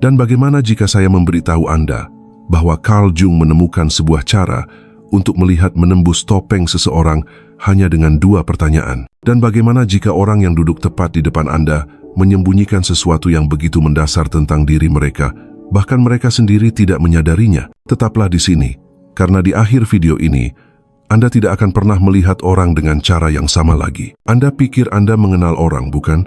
Dan bagaimana jika saya memberitahu Anda bahwa Carl Jung menemukan sebuah cara untuk melihat menembus topeng seseorang hanya dengan 2 pertanyaan? Dan bagaimana jika orang yang duduk tepat di depan Anda menyembunyikan sesuatu yang begitu mendasar tentang diri mereka, bahkan mereka sendiri tidak menyadarinya? Tetaplah di sini, karena di akhir video ini, Anda tidak akan pernah melihat orang dengan cara yang sama lagi. Anda pikir Anda mengenal orang, bukan?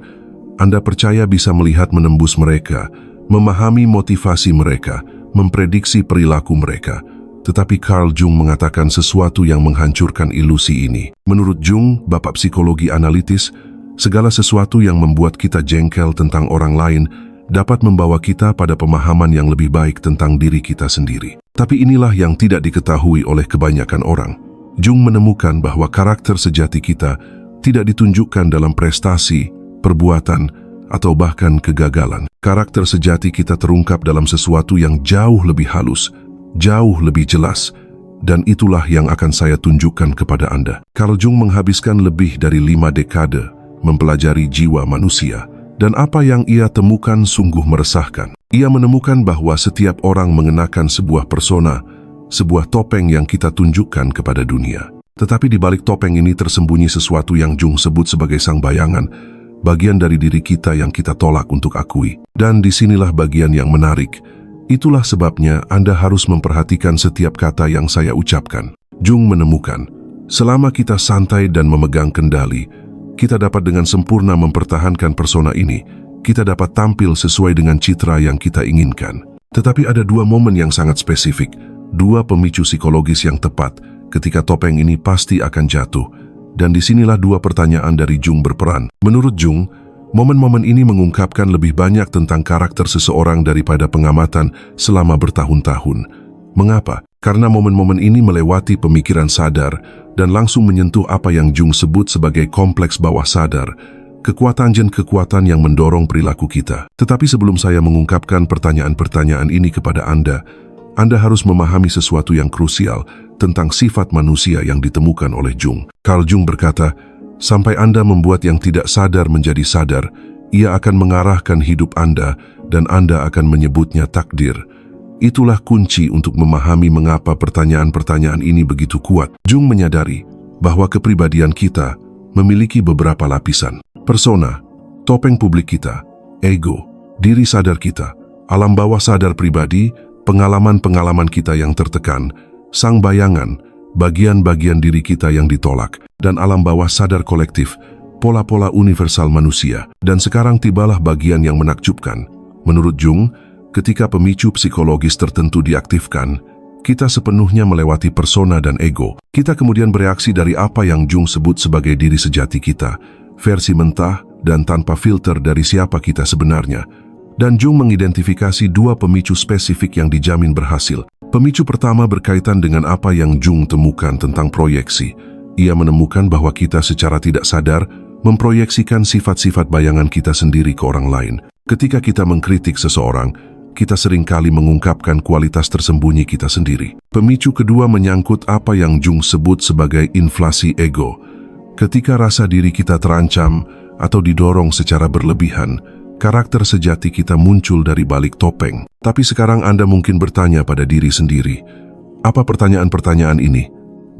Anda percaya bisa melihat menembus mereka, memahami motivasi mereka, memprediksi perilaku mereka. Tetapi Carl Jung mengatakan sesuatu yang menghancurkan ilusi ini. Menurut Jung, bapak psikologi analitis, segala sesuatu yang membuat kita jengkel tentang orang lain dapat membawa kita pada pemahaman yang lebih baik tentang diri kita sendiri. Tapi inilah yang tidak diketahui oleh kebanyakan orang. Jung menemukan bahwa karakter sejati kita tidak ditunjukkan dalam prestasi, perbuatan, atau bahkan kegagalan. Karakter sejati kita terungkap dalam sesuatu yang jauh lebih halus, jauh lebih jelas, dan itulah yang akan saya tunjukkan kepada Anda. Carl Jung menghabiskan lebih dari 5 dekade mempelajari jiwa manusia, dan apa yang ia temukan sungguh meresahkan. Ia menemukan bahwa setiap orang mengenakan sebuah persona, sebuah topeng yang kita tunjukkan kepada dunia. Tetapi di balik topeng ini tersembunyi sesuatu yang Jung sebut sebagai sang bayangan, bagian dari diri kita yang kita tolak untuk akui. Dan disinilah bagian yang menarik. Itulah sebabnya Anda harus memperhatikan setiap kata yang saya ucapkan. Jung menemukan, selama kita santai dan memegang kendali, kita dapat dengan sempurna mempertahankan persona ini. Kita dapat tampil sesuai dengan citra yang kita inginkan. Tetapi ada 2 momen yang sangat spesifik, 2 pemicu psikologis yang tepat ketika topeng ini pasti akan jatuh. Dan disinilah 2 pertanyaan dari Jung berperan. Menurut Jung, momen-momen ini mengungkapkan lebih banyak tentang karakter seseorang daripada pengamatan selama bertahun-tahun. Mengapa? Karena momen-momen ini melewati pemikiran sadar dan langsung menyentuh apa yang Jung sebut sebagai kompleks bawah sadar, kekuatan yang mendorong perilaku kita. Tetapi sebelum saya mengungkapkan pertanyaan-pertanyaan ini kepada Anda harus memahami sesuatu yang krusial tentang sifat manusia yang ditemukan oleh Jung. Carl Jung berkata, sampai Anda membuat yang tidak sadar menjadi sadar, ia akan mengarahkan hidup Anda dan Anda akan menyebutnya takdir. Itulah kunci untuk memahami mengapa pertanyaan-pertanyaan ini begitu kuat. Jung menyadari bahwa kepribadian kita memiliki beberapa lapisan. Persona, topeng publik kita, ego, diri sadar kita, alam bawah sadar pribadi, pengalaman-pengalaman kita yang tertekan, sang bayangan, bagian-bagian diri kita yang ditolak, dan alam bawah sadar kolektif, pola-pola universal manusia. Dan sekarang tibalah bagian yang menakjubkan. Menurut Jung, ketika pemicu psikologis tertentu diaktifkan, kita sepenuhnya melewati persona dan ego. Kita kemudian bereaksi dari apa yang Jung sebut sebagai diri sejati kita, versi mentah dan tanpa filter dari siapa kita sebenarnya. Dan Jung mengidentifikasi 2 pemicu spesifik yang dijamin berhasil. Pemicu pertama berkaitan dengan apa yang Jung temukan tentang proyeksi. Ia menemukan bahwa kita secara tidak sadar memproyeksikan sifat-sifat bayangan kita sendiri ke orang lain. Ketika kita mengkritik seseorang, kita seringkali mengungkapkan kualitas tersembunyi kita sendiri. Pemicu kedua menyangkut apa yang Jung sebut sebagai inflasi ego. Ketika rasa diri kita terancam atau didorong secara berlebihan, karakter sejati kita muncul dari balik topeng. Tapi sekarang Anda mungkin bertanya pada diri sendiri, apa pertanyaan-pertanyaan ini?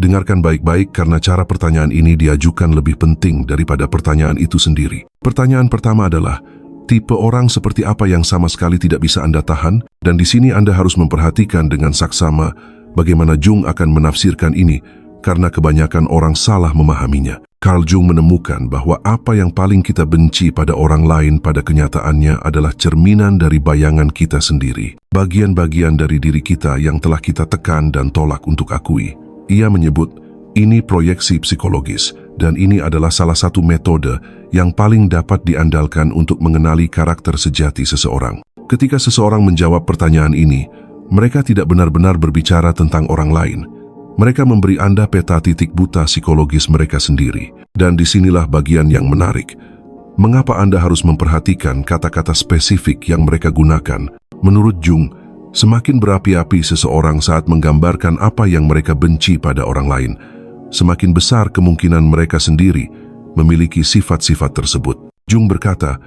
Dengarkan baik-baik karena cara pertanyaan ini diajukan lebih penting daripada pertanyaan itu sendiri. Pertanyaan pertama adalah, tipe orang seperti apa yang sama sekali tidak bisa Anda tahan? Dan di sini Anda harus memperhatikan dengan saksama bagaimana Jung akan menafsirkan ini, karena kebanyakan orang salah memahaminya. Carl Jung menemukan bahwa apa yang paling kita benci pada orang lain pada kenyataannya adalah cerminan dari bayangan kita sendiri. Bagian-bagian dari diri kita yang telah kita tekan dan tolak untuk akui. Ia menyebut, ini proyeksi psikologis, dan ini adalah salah satu metode yang paling dapat diandalkan untuk mengenali karakter sejati seseorang. Ketika seseorang menjawab pertanyaan ini, mereka tidak benar-benar berbicara tentang orang lain. Mereka memberi Anda peta titik buta psikologis mereka sendiri. Dan disinilah bagian yang menarik. Mengapa Anda harus memperhatikan kata-kata spesifik yang mereka gunakan? Menurut Jung, semakin berapi-api seseorang saat menggambarkan apa yang mereka benci pada orang lain, semakin besar kemungkinan mereka sendiri memiliki sifat-sifat tersebut. Jung berkata,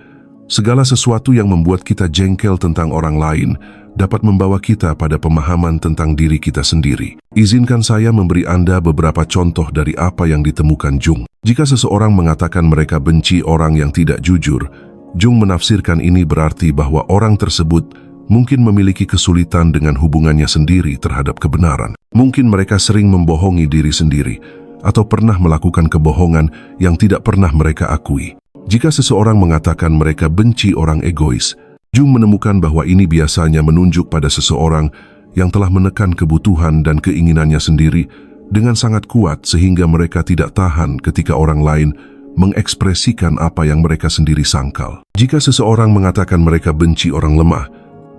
Segala sesuatu yang membuat kita jengkel tentang orang lain dapat membawa kita pada pemahaman tentang diri kita sendiri. Izinkan saya memberi Anda beberapa contoh dari apa yang ditemukan Jung. Jika seseorang mengatakan mereka benci orang yang tidak jujur, Jung menafsirkan ini berarti bahwa orang tersebut mungkin memiliki kesulitan dengan hubungannya sendiri terhadap kebenaran. Mungkin mereka sering membohongi diri sendiri atau pernah melakukan kebohongan yang tidak pernah mereka akui. Jika seseorang mengatakan mereka benci orang egois, Jung menemukan bahwa ini biasanya menunjuk pada seseorang yang telah menekan kebutuhan dan keinginannya sendiri dengan sangat kuat sehingga mereka tidak tahan ketika orang lain mengekspresikan apa yang mereka sendiri sangkal. Jika seseorang mengatakan mereka benci orang lemah,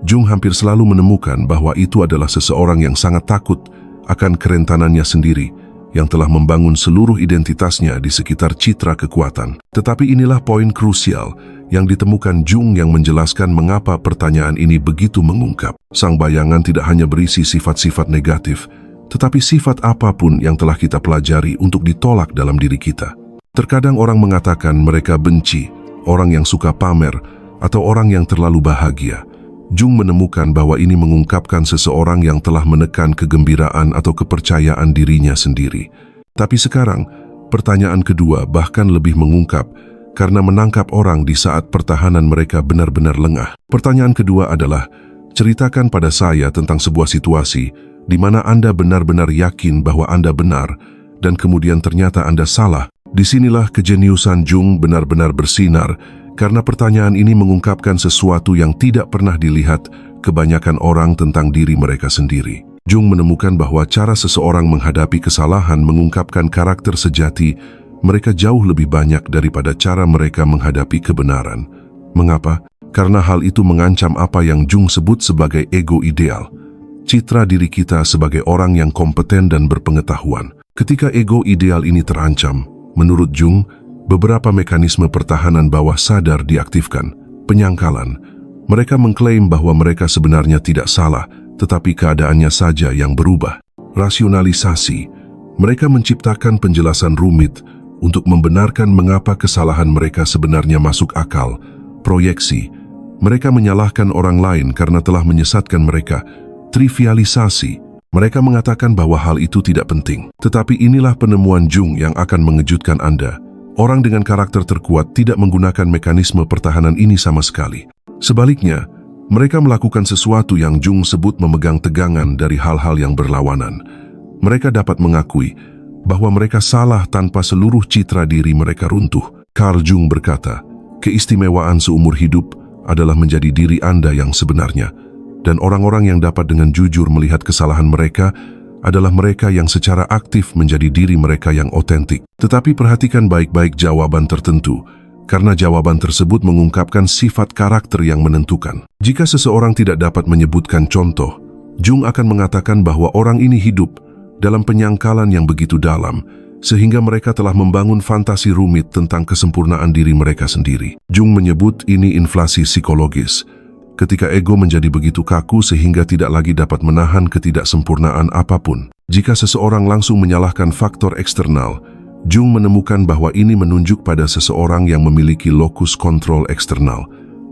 Jung hampir selalu menemukan bahwa itu adalah seseorang yang sangat takut akan kerentanannya sendiri yang telah membangun seluruh identitasnya di sekitar citra kekuatan. Tetapi inilah poin krusial yang ditemukan Jung yang menjelaskan mengapa pertanyaan ini begitu mengungkap. Sang bayangan tidak hanya berisi sifat-sifat negatif, tetapi sifat apapun yang telah kita pelajari untuk ditolak dalam diri kita. Terkadang orang mengatakan mereka benci orang yang suka pamer atau orang yang terlalu bahagia. Jung menemukan bahwa ini mengungkapkan seseorang yang telah menekan kegembiraan atau kepercayaan dirinya sendiri. Tapi sekarang, pertanyaan kedua bahkan lebih mengungkap karena menangkap orang di saat pertahanan mereka benar-benar lengah. Pertanyaan kedua adalah, ceritakan pada saya tentang sebuah situasi di mana Anda benar-benar yakin bahwa Anda benar dan kemudian ternyata Anda salah. Disinilah kejeniusan Jung benar-benar bersinar karena pertanyaan ini mengungkapkan sesuatu yang tidak pernah dilihat kebanyakan orang tentang diri mereka sendiri. Jung menemukan bahwa cara seseorang menghadapi kesalahan mengungkapkan karakter sejati mereka jauh lebih banyak daripada cara mereka menghadapi kebenaran. Mengapa? Karena hal itu mengancam apa yang Jung sebut sebagai ego ideal. Citra diri kita sebagai orang yang kompeten dan berpengetahuan. Ketika ego ideal ini terancam, menurut Jung, beberapa mekanisme pertahanan bawah sadar diaktifkan. Penyangkalan. Mereka mengklaim bahwa mereka sebenarnya tidak salah, tetapi keadaannya saja yang berubah. Rasionalisasi. Mereka menciptakan penjelasan rumit untuk membenarkan mengapa kesalahan mereka sebenarnya masuk akal. Proyeksi. Mereka menyalahkan orang lain karena telah menyesatkan mereka. Trivialisasi. Mereka mengatakan bahwa hal itu tidak penting. Tetapi inilah penemuan Jung yang akan mengejutkan Anda. Orang dengan karakter terkuat tidak menggunakan mekanisme pertahanan ini sama sekali. Sebaliknya, mereka melakukan sesuatu yang Jung sebut memegang tegangan dari hal-hal yang berlawanan. Mereka dapat mengakui bahwa mereka salah tanpa seluruh citra diri mereka runtuh. Carl Jung berkata, keistimewaan seumur hidup adalah menjadi diri Anda yang sebenarnya. Dan orang-orang yang dapat dengan jujur melihat kesalahan mereka adalah mereka yang secara aktif menjadi diri mereka yang otentik. Tetapi perhatikan baik-baik jawaban tertentu, karena jawaban tersebut mengungkapkan sifat karakter yang menentukan. Jika seseorang tidak dapat menyebutkan contoh, Jung akan mengatakan bahwa orang ini hidup dalam penyangkalan yang begitu dalam, sehingga mereka telah membangun fantasi rumit tentang kesempurnaan diri mereka sendiri. Jung menyebut ini inflasi psikologis, ketika ego menjadi begitu kaku sehingga tidak lagi dapat menahan ketidaksempurnaan apapun. Jika seseorang langsung menyalahkan faktor eksternal, Jung menemukan bahwa ini menunjuk pada seseorang yang memiliki lokus kontrol eksternal.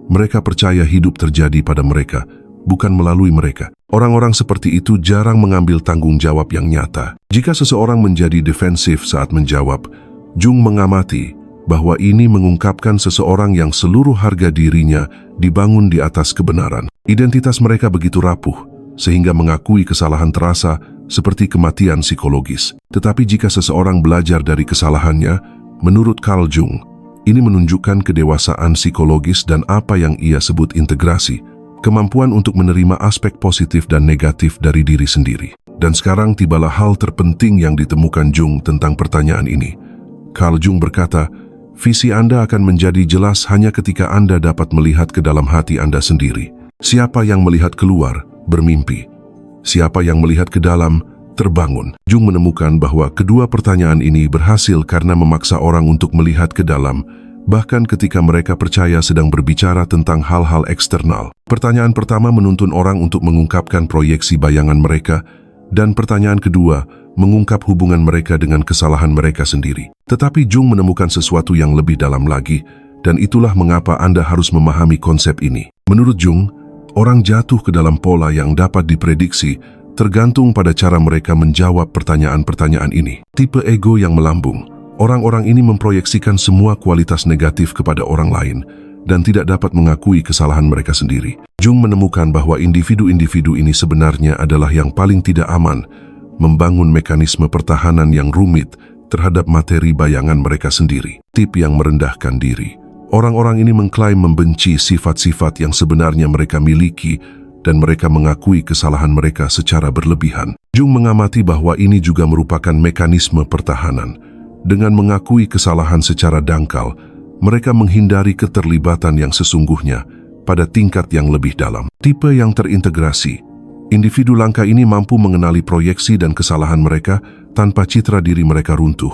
Mereka percaya hidup terjadi pada mereka, bukan melalui mereka. Orang-orang seperti itu jarang mengambil tanggung jawab yang nyata. Jika seseorang menjadi defensif saat menjawab, Jung mengamati bahwa ini mengungkapkan seseorang yang seluruh harga dirinya dibangun di atas kebenaran. Identitas mereka begitu rapuh, sehingga mengakui kesalahan terasa seperti kematian psikologis. Tetapi jika seseorang belajar dari kesalahannya, menurut Carl Jung, ini menunjukkan kedewasaan psikologis dan apa yang ia sebut integrasi, kemampuan untuk menerima aspek positif dan negatif dari diri sendiri. Dan sekarang tibalah hal terpenting yang ditemukan Jung tentang pertanyaan ini. Carl Jung berkata, visi Anda akan menjadi jelas hanya ketika Anda dapat melihat ke dalam hati Anda sendiri. Siapa yang melihat keluar, bermimpi. Siapa yang melihat ke dalam, terbangun. Jung menemukan bahwa kedua pertanyaan ini berhasil karena memaksa orang untuk melihat ke dalam, bahkan ketika mereka percaya sedang berbicara tentang hal-hal eksternal. Pertanyaan pertama menuntun orang untuk mengungkapkan proyeksi bayangan mereka, dan pertanyaan kedua mengungkap hubungan mereka dengan kesalahan mereka sendiri. Tetapi Jung menemukan sesuatu yang lebih dalam lagi, Dan itulah mengapa Anda harus memahami konsep ini. Menurut Jung, orang jatuh ke dalam pola yang dapat diprediksi tergantung pada cara mereka menjawab pertanyaan-pertanyaan ini. Tipe ego yang melambung. Orang-orang ini memproyeksikan semua kualitas negatif kepada orang lain dan tidak dapat mengakui kesalahan mereka sendiri. Jung menemukan bahwa individu-individu ini sebenarnya adalah yang paling tidak aman, membangun mekanisme pertahanan yang rumit terhadap materi bayangan mereka sendiri. Tip yang merendahkan diri. Orang-orang ini mengklaim membenci sifat-sifat yang sebenarnya mereka miliki dan mereka mengakui kesalahan mereka secara berlebihan. Jung mengamati bahwa ini juga merupakan mekanisme pertahanan. Dengan mengakui kesalahan secara dangkal, mereka menghindari keterlibatan yang sesungguhnya pada tingkat yang lebih dalam. Tipe yang terintegrasi. Individu langka ini mampu mengenali proyeksi dan kesalahan mereka tanpa citra diri mereka runtuh.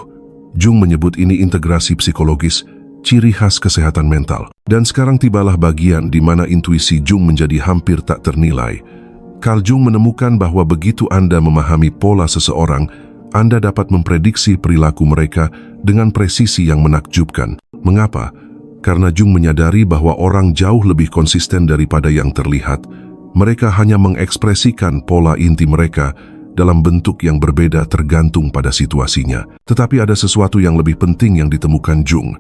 Jung menyebut ini integrasi psikologis, ciri khas kesehatan mental. Dan sekarang tibalah bagian di mana intuisi Jung menjadi hampir tak ternilai. Carl Jung menemukan bahwa begitu Anda memahami pola seseorang, Anda dapat memprediksi perilaku mereka dengan presisi yang menakjubkan. Mengapa? Karena Jung menyadari bahwa orang jauh lebih konsisten daripada yang terlihat. Mereka hanya mengekspresikan pola inti mereka dalam bentuk yang berbeda tergantung pada situasinya. Tetapi ada sesuatu yang lebih penting yang ditemukan Jung.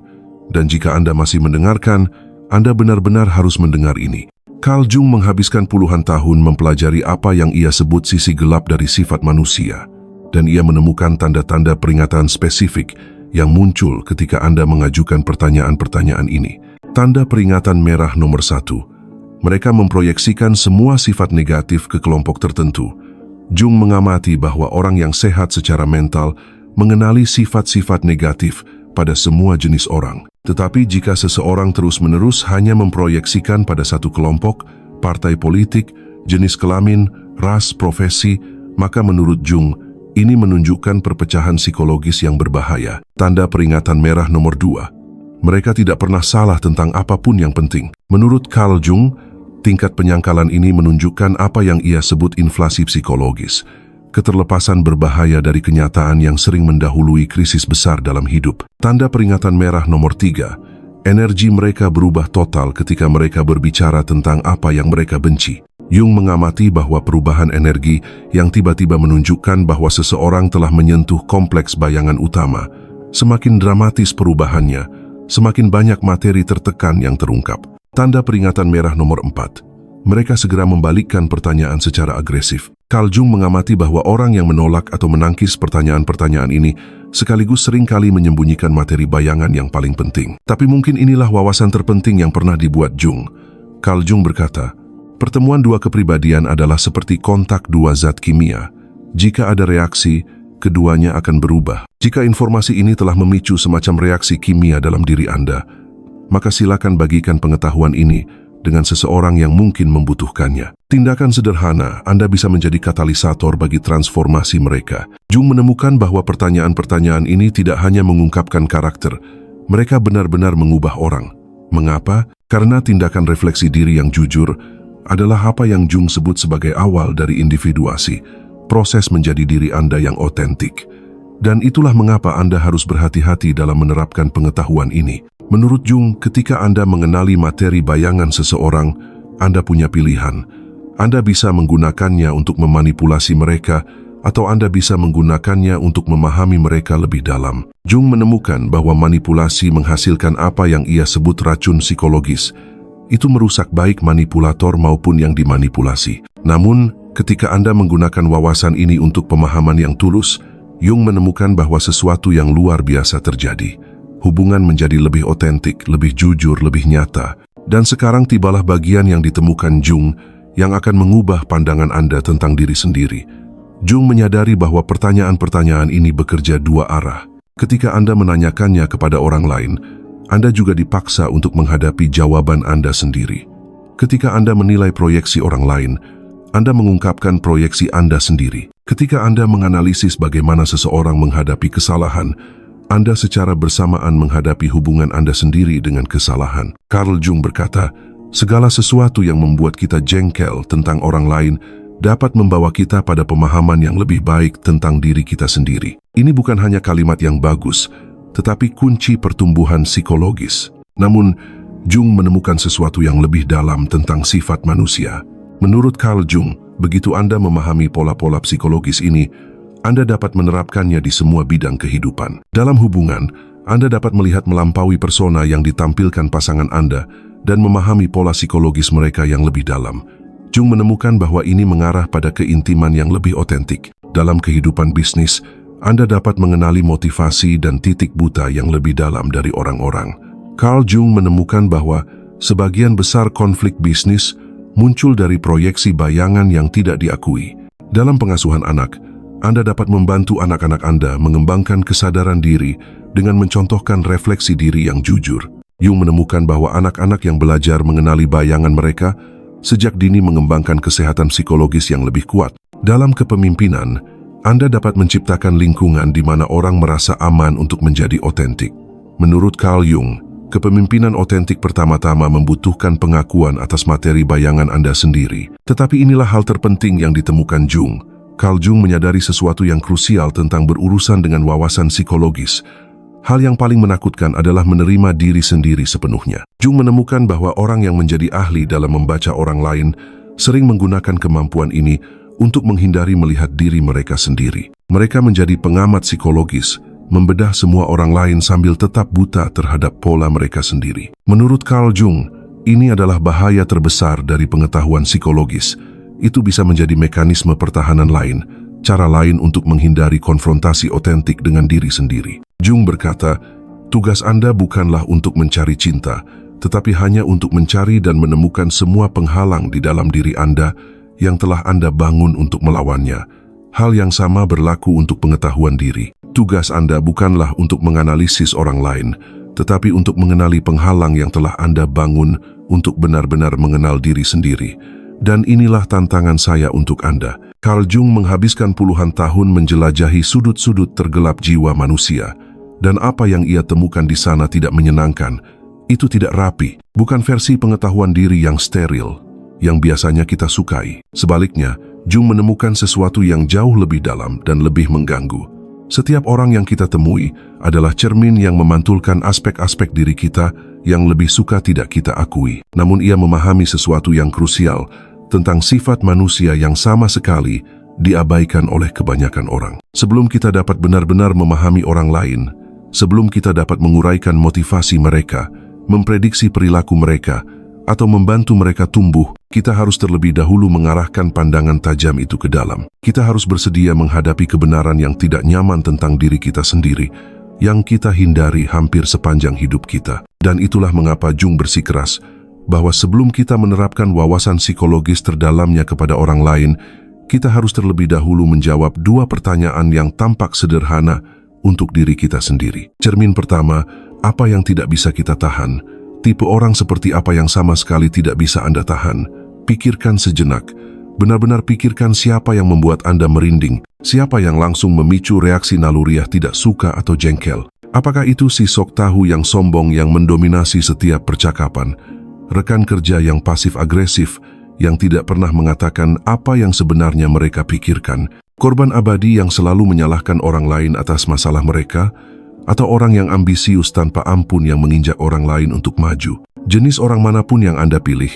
Dan jika Anda masih mendengarkan, Anda benar-benar harus mendengar ini. Carl Jung menghabiskan puluhan tahun mempelajari apa yang ia sebut sisi gelap dari sifat manusia. Dan ia menemukan tanda-tanda peringatan spesifik yang muncul ketika Anda mengajukan pertanyaan-pertanyaan ini. Tanda peringatan merah nomor 1. Mereka memproyeksikan semua sifat negatif ke kelompok tertentu. Jung mengamati bahwa orang yang sehat secara mental mengenali sifat-sifat negatif pada semua jenis orang. Tetapi jika seseorang terus-menerus hanya memproyeksikan pada satu kelompok, partai politik, jenis kelamin, ras, profesi, maka menurut Jung, ini menunjukkan perpecahan psikologis yang berbahaya. Tanda peringatan merah nomor 2. Mereka tidak pernah salah tentang apapun yang penting. Menurut Carl Jung, tingkat penyangkalan ini menunjukkan apa yang ia sebut inflasi psikologis. Keterlepasan berbahaya dari kenyataan yang sering mendahului krisis besar dalam hidup. Tanda peringatan merah nomor 3. Energi mereka berubah total ketika mereka berbicara tentang apa yang mereka benci. Jung mengamati bahwa perubahan energi yang tiba-tiba menunjukkan bahwa seseorang telah menyentuh kompleks bayangan utama. Semakin dramatis perubahannya, semakin banyak materi tertekan yang terungkap. Tanda peringatan merah nomor 4. Mereka segera membalikkan pertanyaan secara agresif. Carl Jung mengamati bahwa orang yang menolak atau menangkis pertanyaan-pertanyaan ini sekaligus seringkali menyembunyikan materi bayangan yang paling penting. Tapi mungkin inilah wawasan terpenting yang pernah dibuat Jung. Carl Jung berkata, pertemuan dua kepribadian adalah seperti kontak dua zat kimia. Jika ada reaksi, keduanya akan berubah. Jika informasi ini telah memicu semacam reaksi kimia dalam diri Anda, maka silakan bagikan pengetahuan ini dengan seseorang yang mungkin membutuhkannya. Tindakan sederhana, Anda bisa menjadi katalisator bagi transformasi mereka. Jung menemukan bahwa pertanyaan-pertanyaan ini tidak hanya mengungkapkan karakter, mereka benar-benar mengubah orang. Mengapa? Karena tindakan refleksi diri yang jujur adalah apa yang Jung sebut sebagai awal dari individuasi, proses menjadi diri Anda yang otentik. Dan itulah mengapa Anda harus berhati-hati dalam menerapkan pengetahuan ini. Menurut Jung, ketika Anda mengenali materi bayangan seseorang, Anda punya pilihan. Anda bisa menggunakannya untuk memanipulasi mereka, atau Anda bisa menggunakannya untuk memahami mereka lebih dalam. Jung menemukan bahwa manipulasi menghasilkan apa yang ia sebut racun psikologis. Itu merusak baik manipulator maupun yang dimanipulasi. Namun, ketika Anda menggunakan wawasan ini untuk pemahaman yang tulus, Jung menemukan bahwa sesuatu yang luar biasa terjadi. Hubungan menjadi lebih otentik, lebih jujur, lebih nyata. Dan sekarang tibalah bagian yang ditemukan Jung yang akan mengubah pandangan Anda tentang diri sendiri. Jung menyadari bahwa pertanyaan-pertanyaan ini bekerja dua arah. Ketika Anda menanyakannya kepada orang lain, Anda juga dipaksa untuk menghadapi jawaban Anda sendiri. Ketika Anda menilai proyeksi orang lain, Anda mengungkapkan proyeksi Anda sendiri. Ketika Anda menganalisis bagaimana seseorang menghadapi kesalahan, Anda secara bersamaan menghadapi hubungan Anda sendiri dengan kesalahan. Carl Jung berkata, segala sesuatu yang membuat kita jengkel tentang orang lain dapat membawa kita pada pemahaman yang lebih baik tentang diri kita sendiri. Ini bukan hanya kalimat yang bagus, tetapi kunci pertumbuhan psikologis. Namun, Jung menemukan sesuatu yang lebih dalam tentang sifat manusia. Menurut Carl Jung, begitu Anda memahami pola-pola psikologis ini, Anda dapat menerapkannya di semua bidang kehidupan. Dalam hubungan, Anda dapat melihat melampaui persona yang ditampilkan pasangan Anda dan memahami pola psikologis mereka yang lebih dalam. Jung menemukan bahwa ini mengarah pada keintiman yang lebih otentik. Dalam kehidupan bisnis, Anda dapat mengenali motivasi dan titik buta yang lebih dalam dari orang-orang. Carl Jung menemukan bahwa sebagian besar konflik bisnis muncul dari proyeksi bayangan yang tidak diakui. Dalam pengasuhan anak, Anda dapat membantu anak-anak Anda mengembangkan kesadaran diri dengan mencontohkan refleksi diri yang jujur. Jung menemukan bahwa anak-anak yang belajar mengenali bayangan mereka sejak dini mengembangkan kesehatan psikologis yang lebih kuat. Dalam kepemimpinan, Anda dapat menciptakan lingkungan di mana orang merasa aman untuk menjadi otentik. Menurut Carl Jung, kepemimpinan otentik pertama-tama membutuhkan pengakuan atas materi bayangan Anda sendiri. Tetapi inilah hal terpenting yang ditemukan Jung. Carl Jung menyadari sesuatu yang krusial tentang berurusan dengan wawasan psikologis. Hal yang paling menakutkan adalah menerima diri sendiri sepenuhnya. Jung menemukan bahwa orang yang menjadi ahli dalam membaca orang lain sering menggunakan kemampuan ini untuk menghindari melihat diri mereka sendiri. Mereka menjadi pengamat psikologis, membedah semua orang lain sambil tetap buta terhadap pola mereka sendiri. Menurut Carl Jung, ini adalah bahaya terbesar dari pengetahuan psikologis. Itu bisa menjadi mekanisme pertahanan lain, cara lain untuk menghindari konfrontasi otentik dengan diri sendiri. Jung berkata, tugas Anda bukanlah untuk mencari cinta, tetapi hanya untuk mencari dan menemukan semua penghalang di dalam diri Anda yang telah Anda bangun untuk melawannya. Hal yang sama berlaku untuk pengetahuan diri. Tugas Anda bukanlah untuk menganalisis orang lain, tetapi untuk mengenali penghalang yang telah Anda bangun untuk benar-benar mengenal diri sendiri. Dan inilah tantangan saya untuk Anda. Carl Jung menghabiskan puluhan tahun menjelajahi sudut-sudut tergelap jiwa manusia. Dan apa yang ia temukan di sana tidak menyenangkan. Itu tidak rapi, bukan versi pengetahuan diri yang steril, yang biasanya kita sukai. Sebaliknya, Jung menemukan sesuatu yang jauh lebih dalam dan lebih mengganggu. Setiap orang yang kita temui adalah cermin yang memantulkan aspek-aspek diri kita yang lebih suka tidak kita akui. Namun ia memahami sesuatu yang krusial tentang sifat manusia yang sama sekali diabaikan oleh kebanyakan orang. Sebelum kita dapat benar-benar memahami orang lain, sebelum kita dapat menguraikan motivasi mereka, memprediksi perilaku mereka, atau membantu mereka tumbuh, kita harus terlebih dahulu mengarahkan pandangan tajam itu ke dalam. Kita harus bersedia menghadapi kebenaran yang tidak nyaman tentang diri kita sendiri, yang kita hindari hampir sepanjang hidup kita. Dan itulah mengapa Jung bersikeras bahwa sebelum kita menerapkan wawasan psikologis terdalamnya kepada orang lain, kita harus terlebih dahulu menjawab dua pertanyaan yang tampak sederhana untuk diri kita sendiri. Cermin pertama, apa yang tidak bisa kita tahan? Tipe orang seperti apa yang sama sekali tidak bisa Anda tahan? Pikirkan sejenak. Benar-benar pikirkan siapa yang membuat Anda merinding, siapa yang langsung memicu reaksi naluriah tidak suka atau jengkel. Apakah itu si sok tahu yang sombong yang mendominasi setiap percakapan? Rekan kerja yang pasif-agresif, yang tidak pernah mengatakan apa yang sebenarnya mereka pikirkan? Korban abadi yang selalu menyalahkan orang lain atas masalah mereka, atau orang yang ambisius tanpa ampun yang menginjak orang lain untuk maju? Jenis orang manapun yang Anda pilih,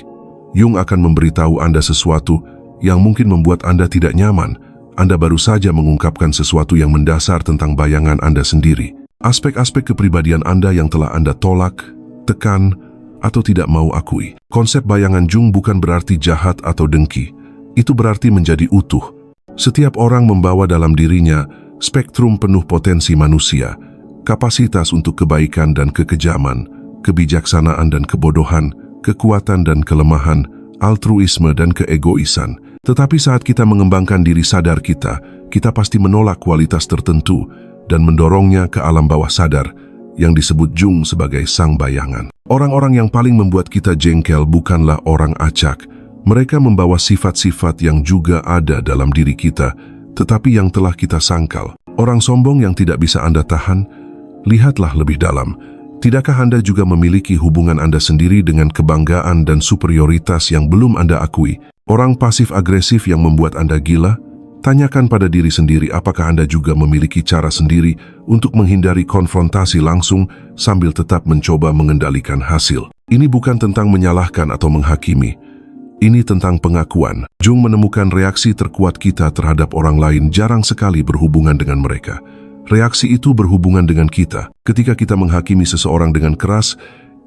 Jung akan memberitahu Anda sesuatu yang mungkin membuat Anda tidak nyaman. Anda baru saja mengungkapkan sesuatu yang mendasar tentang bayangan Anda sendiri. Aspek-aspek kepribadian Anda yang telah Anda tolak, tekan, atau tidak mau akui. Konsep bayangan Jung bukan berarti jahat atau dengki. Itu berarti menjadi utuh. Setiap orang membawa dalam dirinya spektrum penuh potensi manusia, kapasitas untuk kebaikan dan kekejaman, kebijaksanaan dan kebodohan, kekuatan dan kelemahan, altruisme dan keegoisan. Tetapi saat kita mengembangkan diri sadar kita pasti menolak kualitas tertentu dan mendorongnya ke alam bawah sadar yang disebut Jung sebagai sang bayangan. Orang-orang yang paling membuat kita jengkel bukanlah orang acak. Mereka membawa sifat-sifat yang juga ada dalam diri kita, tetapi yang telah kita sangkal. Orang sombong yang tidak bisa Anda tahan, lihatlah lebih dalam. Tidakkah Anda juga memiliki hubungan Anda sendiri dengan kebanggaan dan superioritas yang belum Anda akui? Orang pasif-agresif yang membuat Anda gila, Tanyakan pada diri sendiri apakah Anda juga memiliki cara sendiri untuk menghindari konfrontasi langsung sambil tetap mencoba mengendalikan hasil. Ini bukan tentang menyalahkan atau menghakimi. Ini tentang pengakuan. Jung menemukan reaksi terkuat kita terhadap orang lain jarang sekali berhubungan dengan mereka. Reaksi itu berhubungan dengan kita. Ketika kita menghakimi seseorang dengan keras,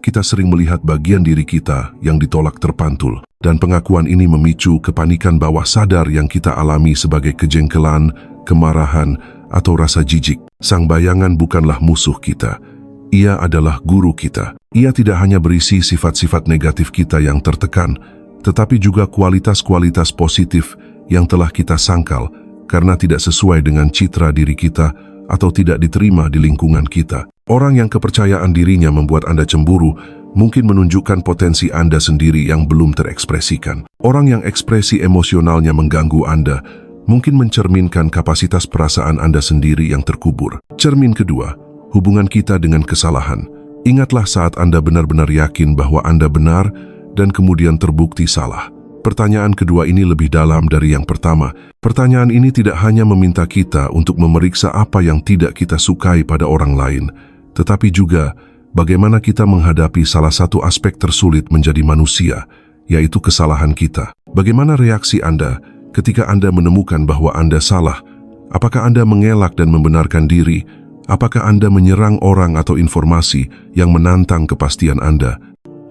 kita sering melihat bagian diri kita yang ditolak terpantul. Dan pengakuan ini memicu kepanikan bawah sadar yang kita alami sebagai kejengkelan, kemarahan, atau rasa jijik. Sang bayangan bukanlah musuh kita. Ia adalah guru kita. Ia tidak hanya berisi sifat-sifat negatif kita yang tertekan, tetapi juga kualitas-kualitas positif yang telah kita sangkal karena tidak sesuai dengan citra diri kita atau tidak diterima di lingkungan kita. Orang yang kepercayaan dirinya membuat Anda cemburu mungkin menunjukkan potensi Anda sendiri yang belum terekspresikan. Orang yang ekspresi emosionalnya mengganggu Anda mungkin mencerminkan kapasitas perasaan Anda sendiri yang terkubur. Cermin kedua, hubungan kita dengan kesalahan. Ingatlah saat Anda benar-benar yakin bahwa Anda benar dan kemudian terbukti salah. Pertanyaan kedua ini lebih dalam dari yang pertama. Pertanyaan ini tidak hanya meminta kita untuk memeriksa apa yang tidak kita sukai pada orang lain, tetapi juga bagaimana kita menghadapi salah satu aspek tersulit menjadi manusia, yaitu kesalahan kita. Bagaimana reaksi Anda ketika Anda menemukan bahwa Anda salah? Apakah Anda mengelak dan membenarkan diri? Apakah Anda menyerang orang atau informasi yang menantang kepastian Anda?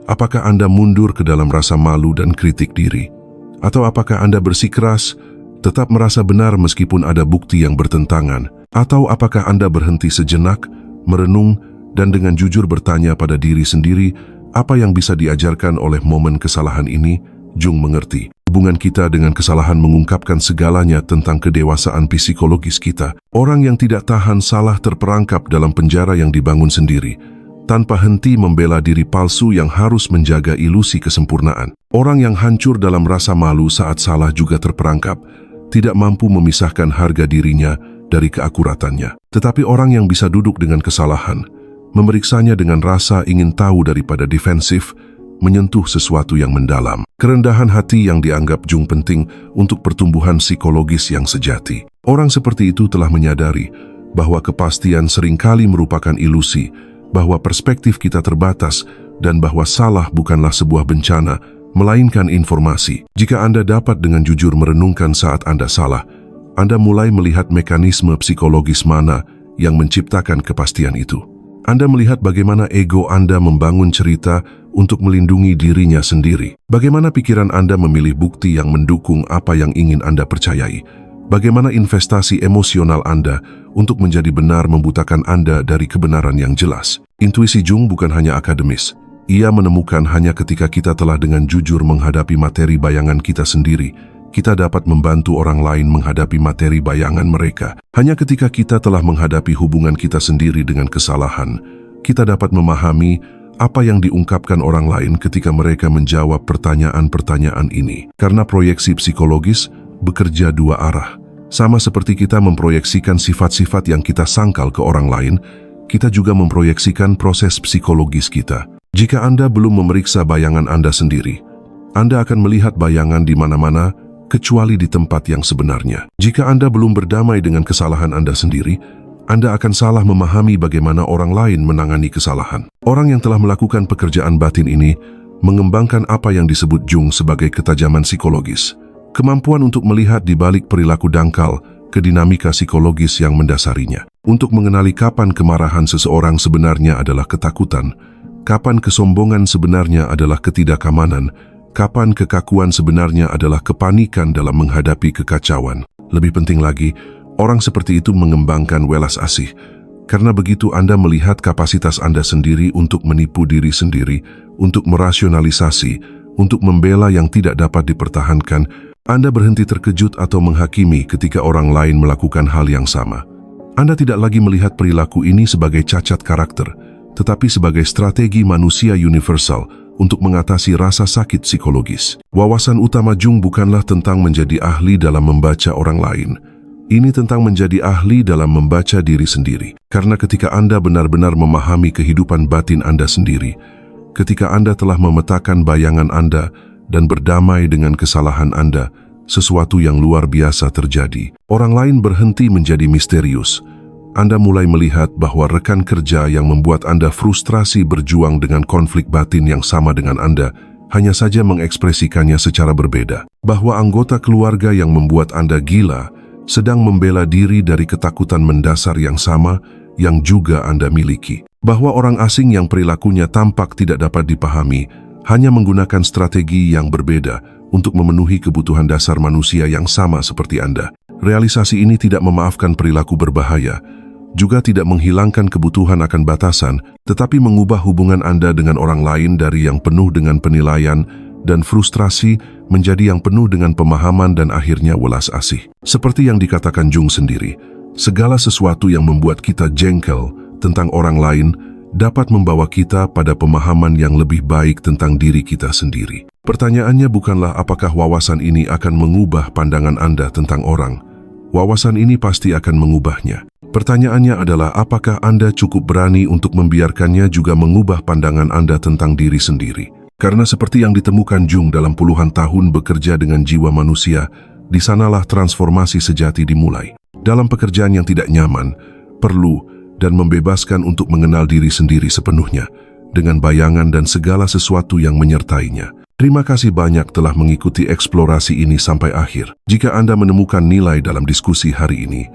Apakah Anda mundur ke dalam rasa malu dan kritik diri? Atau apakah Anda bersikeras, tetap merasa benar meskipun ada bukti yang bertentangan? Atau apakah Anda berhenti sejenak, merenung, dan dengan jujur bertanya pada diri sendiri apa yang bisa diajarkan oleh momen kesalahan ini? Jung mengerti. Hubungan kita dengan kesalahan mengungkapkan segalanya tentang kedewasaan psikologis kita. Orang yang tidak tahan salah terperangkap dalam penjara yang dibangun sendiri, tanpa henti membela diri palsu yang harus menjaga ilusi kesempurnaan. Orang yang hancur dalam rasa malu saat salah juga terperangkap, tidak mampu memisahkan harga dirinya dari keakuratannya. Tetapi orang yang bisa duduk dengan kesalahan, memeriksanya dengan rasa ingin tahu daripada defensif, menyentuh sesuatu yang mendalam. Kerendahan hati yang dianggap Jung penting untuk pertumbuhan psikologis yang sejati. Orang seperti itu telah menyadari bahwa kepastian seringkali merupakan ilusi, bahwa perspektif kita terbatas, dan bahwa salah bukanlah sebuah bencana, melainkan informasi. Jika Anda dapat dengan jujur merenungkan saat Anda salah, Anda mulai melihat mekanisme psikologis mana yang menciptakan kepastian itu. Anda melihat bagaimana ego Anda membangun cerita untuk melindungi dirinya sendiri. Bagaimana pikiran Anda memilih bukti yang mendukung apa yang ingin Anda percayai. Bagaimana investasi emosional Anda untuk menjadi benar membutakan Anda dari kebenaran yang jelas. Intuisi Jung bukan hanya akademis. Ia menemukan hanya ketika kita telah dengan jujur menghadapi materi bayangan kita sendiri, kita dapat membantu orang lain menghadapi materi bayangan mereka. Hanya ketika kita telah menghadapi hubungan kita sendiri dengan kesalahan, kita dapat memahami apa yang diungkapkan orang lain ketika mereka menjawab pertanyaan-pertanyaan ini. Karena proyeksi psikologis bekerja dua arah. Sama seperti kita memproyeksikan sifat-sifat yang kita sangkal ke orang lain, kita juga memproyeksikan proses psikologis kita. Jika Anda belum memeriksa bayangan Anda sendiri, Anda akan melihat bayangan di mana-mana, kecuali di tempat yang sebenarnya. Jika Anda belum berdamai dengan kesalahan Anda sendiri, Anda akan salah memahami bagaimana orang lain menangani kesalahan. Orang yang telah melakukan pekerjaan batin ini mengembangkan apa yang disebut Jung sebagai ketajaman psikologis. Kemampuan untuk melihat di balik perilaku dangkal ke dinamika psikologis yang mendasarinya. Untuk mengenali kapan kemarahan seseorang sebenarnya adalah ketakutan, kapan kesombongan sebenarnya adalah ketidakamanan, kapan kekakuan sebenarnya adalah kepanikan dalam menghadapi kekacauan. Lebih penting lagi, orang seperti itu mengembangkan welas asih. Karena begitu Anda melihat kapasitas Anda sendiri untuk menipu diri sendiri, untuk merasionalisasi, untuk membela yang tidak dapat dipertahankan, Anda berhenti terkejut atau menghakimi ketika orang lain melakukan hal yang sama. Anda tidak lagi melihat perilaku ini sebagai cacat karakter, tetapi sebagai strategi manusia universal untuk mengatasi rasa sakit psikologis. Wawasan utama Jung bukanlah tentang menjadi ahli dalam membaca orang lain. Ini tentang menjadi ahli dalam membaca diri sendiri. Karena ketika Anda benar-benar memahami kehidupan batin Anda sendiri, ketika Anda telah memetakan bayangan Anda dan berdamai dengan kesalahan Anda, sesuatu yang luar biasa terjadi. Orang lain berhenti menjadi misterius. Anda mulai melihat bahwa rekan kerja yang membuat Anda frustrasi berjuang dengan konflik batin yang sama dengan Anda, hanya saja mengekspresikannya secara berbeda. Bahwa anggota keluarga yang membuat Anda gila sedang membela diri dari ketakutan mendasar yang sama yang juga Anda miliki. Bahwa orang asing yang perilakunya tampak tidak dapat dipahami hanya menggunakan strategi yang berbeda untuk memenuhi kebutuhan dasar manusia yang sama seperti Anda. Realisasi ini tidak memaafkan perilaku berbahaya, juga tidak menghilangkan kebutuhan akan batasan, tetapi mengubah hubungan Anda dengan orang lain dari yang penuh dengan penilaian dan frustrasi menjadi yang penuh dengan pemahaman dan akhirnya welas asih. Seperti yang dikatakan Jung sendiri, segala sesuatu yang membuat kita jengkel tentang orang lain dapat membawa kita pada pemahaman yang lebih baik tentang diri kita sendiri. Pertanyaannya bukanlah apakah wawasan ini akan mengubah pandangan Anda tentang orang. Wawasan ini pasti akan mengubahnya. Pertanyaannya adalah apakah Anda cukup berani untuk membiarkannya juga mengubah pandangan Anda tentang diri sendiri. Karena seperti yang ditemukan Jung dalam puluhan tahun bekerja dengan jiwa manusia, di sanalah transformasi sejati dimulai. Dalam pekerjaan yang tidak nyaman, perlu, dan membebaskan untuk mengenal diri sendiri sepenuhnya, dengan bayangan dan segala sesuatu yang menyertainya. Terima kasih banyak telah mengikuti eksplorasi ini sampai akhir. Jika Anda menemukan nilai dalam diskusi hari ini,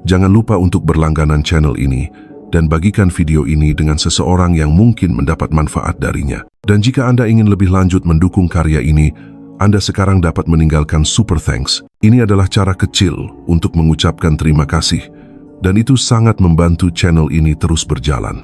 jangan lupa untuk berlangganan channel ini dan bagikan video ini dengan seseorang yang mungkin mendapat manfaat darinya. Dan jika Anda ingin lebih lanjut mendukung karya ini, Anda sekarang dapat meninggalkan super thanks. Ini adalah cara kecil untuk mengucapkan terima kasih, dan itu sangat membantu channel ini terus berjalan.